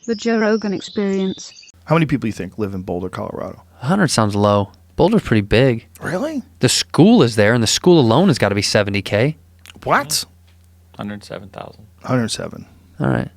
The Joe Rogan Experience. How many people do you think live in Boulder, Colorado? 100 sounds low. Boulder's pretty big. Really? The school is there, and the school alone has got to be 70K. What? 107,000. 107. All right.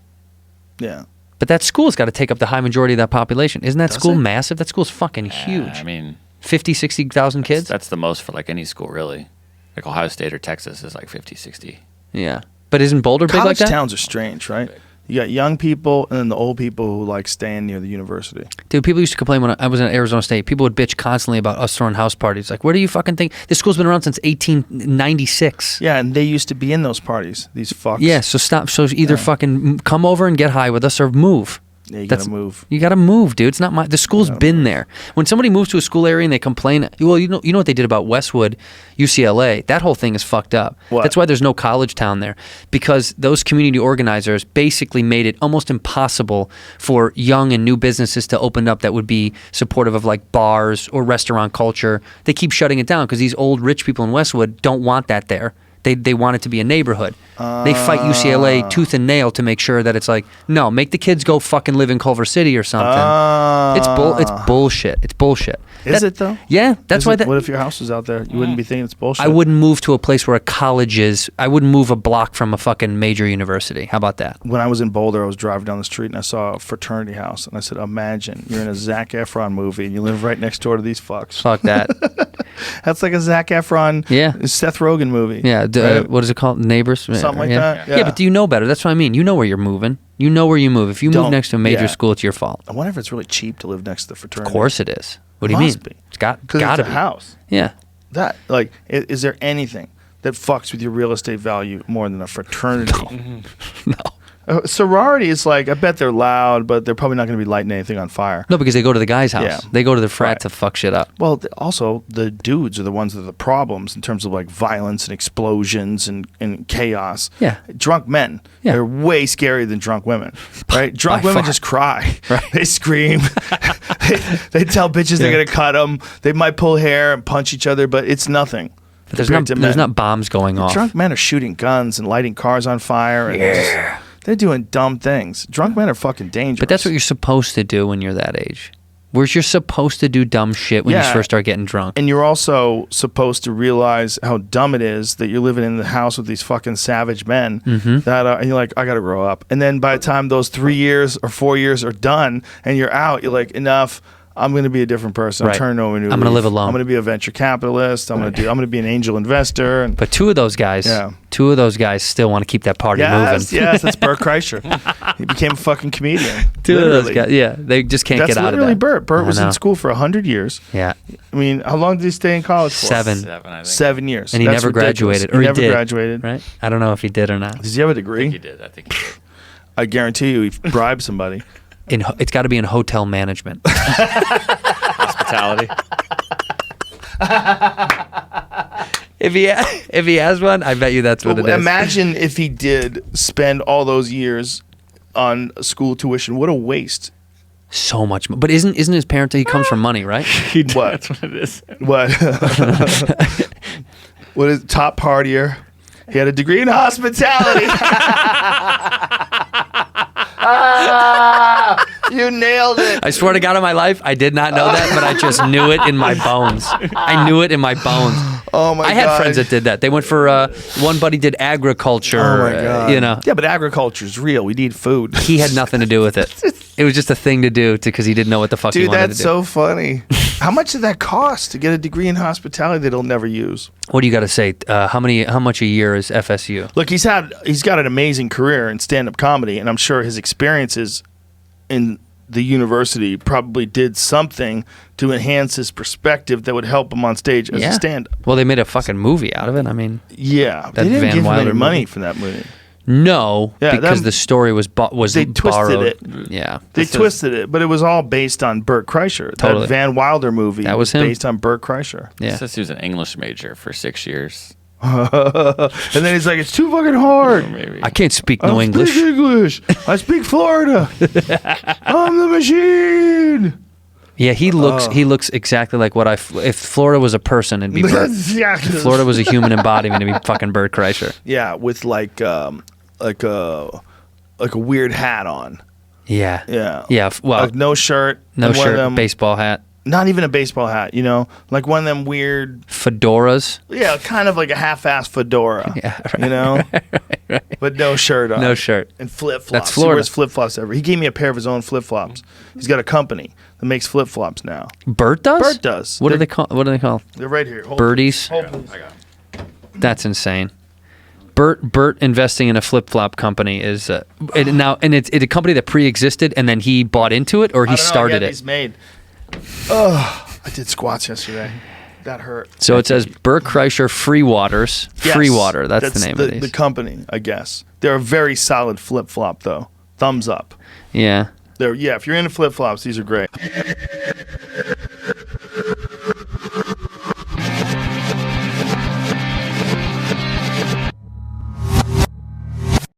Yeah. But that school's got to take up the high majority of that population. Isn't that Does school it? massive? That school's fucking huge. I mean, 50, 60,000 kids? that's the most for like any school, really. Like Ohio State or Texas is like 50, 60. Yeah. But isn't Boulder big like College that? towns are strange, right? You got young people and then the old people who like staying near the university. Dude, people used to complain when I was in Arizona State. People would bitch constantly about us throwing house parties. Like, where do you fucking think? This school's been around since 1896. Yeah, and they used to be in those parties, these fucks. Yeah, so stop. So either fucking come over and get high with us or move. Yeah, you gotta move. You gotta move, dude. It's not the school's been there. When somebody moves to a school area and they complain, well, you know what they did about Westwood, UCLA. That whole thing is fucked up. What? That's why there's no college town there, because those community organizers basically made it almost impossible for young and new businesses to open up that would be supportive of like bars or restaurant culture. They keep shutting it down because these old rich people in Westwood don't want that there. They want it to be a neighborhood. They fight UCLA tooth and nail to make sure that it's like, no, make the kids go fucking live in Culver City or something. It's bullshit. It's bullshit. Is it though? Yeah, that's why. What if your house was out there? You wouldn't be thinking it's bullshit. I wouldn't move to a place where a college is. I wouldn't move a block from a fucking major university. How about that? When I was in Boulder, I was driving down the street and I saw a fraternity house, and I said, "Imagine you're in a Zac Efron movie and you live right next door to these fucks." Fuck that. That's like a Zac Efron, Seth Rogen movie. Yeah. Right? What is it called? Neighbors. Something like that. Yeah, but do you know better? That's what I mean. You know where you're moving. You know where you move. If you move next to a major school, it's your fault. I wonder if it's really cheap to live next to the fraternity. Of course it is. What do you mean? Must be. It's got Because to it's be a house. Yeah. That is there anything that fucks with your real estate value more than a fraternity? No. Sorority is like, I bet they're loud, but they're probably not going to be lighting anything on fire. No, because they go to the guy's house. Yeah. They go to the frat Right. to fuck shit up. Well, also, the dudes are the ones that are the problems in terms of like violence and explosions and chaos. Yeah. Drunk men, they're way scarier than drunk women, right? Drunk By women far. just cry. Right. They scream. they tell bitches they're going to cut them. They might pull hair and punch each other, but it's nothing. But there's compared to there's men. not bombs going off. Drunk men are shooting guns and lighting cars on fire. And they're doing dumb things. Drunk men are fucking dangerous. But that's what you're supposed to do when you're that age. Whereas you're supposed to do dumb shit when you first start getting drunk. And you're also supposed to realize how dumb it is that you're living in the house with these fucking savage men that and you're like, I got to grow up. And then by the time those 3 years or 4 years are done and you're out, you're like, enough. I'm going to be a different person. Right. I'm turning over a new I'm going to live alone. I'm going to be a venture capitalist. I'm going to be an angel investor. And But two of those guys still want to keep that party moving. Yes, that's Bert Kreischer. He became a fucking comedian. Two of those guys, they just can't get out of that. That's literally Bert. Bert was I know. in school for 100 years. Yeah. I mean, how long did he stay in college for? 7. I think. 7 years. And he That's never ridiculous. graduated. Or he never did, graduated. Right? I don't know if he did or not. Does he have a I degree? think he did. I think he did. I guarantee you he bribed somebody. It's got to be in hotel management. Hospitality. If he has one, I bet you that's what it is. Imagine if he did spend all those years on school tuition. What a waste. So much, but isn't his parent? He comes from money, right? What? That's what it is. What? What is top partier? He had a degree in hospitality. You nailed it. I swear to God, in my life, I did not know that, but I just knew it in my bones. I knew it in my bones. Oh my God. I had friends that did that. They went for one buddy did agriculture. Oh my God. Yeah, but agriculture is real. We need food. he had nothing to do with it. It was just a thing to do because he didn't know what the fuck he Dude, wanted that's to do. so funny. How much did that cost to get a degree in hospitality that he'll never use? What do you got to say? How much a year is FSU? Look, he's got an amazing career in stand-up comedy, and I'm sure his experiences in the university probably did something to enhance his perspective that would help him on stage as a stand-up. Well, they made a fucking movie out of it. I mean, Yeah, That they didn't Van give him any Wilder money movie. for that movie. no, Yeah, because that- the story was They twisted borrowed. it. Yeah, They twisted it, but it was all based on Bert Kreischer. Totally. That Van Wilder movie That was him. based on Bert Kreischer. yeah. It says he was an English major for 6 years. And then he's like, it's too fucking hard. Maybe. I can't speak I no don't English. speak English. I speak Florida. I'm the machine. Yeah, he looks exactly like what if Florida was a person, it'd be Bert. Yeah. If Florida was a human embodiment, it'd be fucking Bert Kreischer. Yeah, with like a weird hat on. Yeah. Yeah. Yeah. Well, Like no shirt. no and one of shirt, them- baseball hat, Not even a baseball hat, you know? Like one of them weird, fedoras. yeah, kind of like a half-ass fedora. Yeah, You know? But no shirt on. No shirt. And flip-flops. That's He Florida. wears flip-flops ever. He gave me a pair of his own flip-flops. He's got a company that makes flip-flops now. Bert does? Bert does. What do they call? What do they call? They're right here. Hold Birdies? Hold please. That's insane. Bert investing in a flip flop company is it's a company that pre-existed and then he bought into it, or he I don't know, started yeah, it. He's made. Oh, I did squats yesterday. That hurt. So it says Bert Kreischer Free Waters. Yes, Free Water. That's the name of these. The company, I guess. They're a very solid flip flop, though. Thumbs up. Yeah. If you're into flip flops, these are great.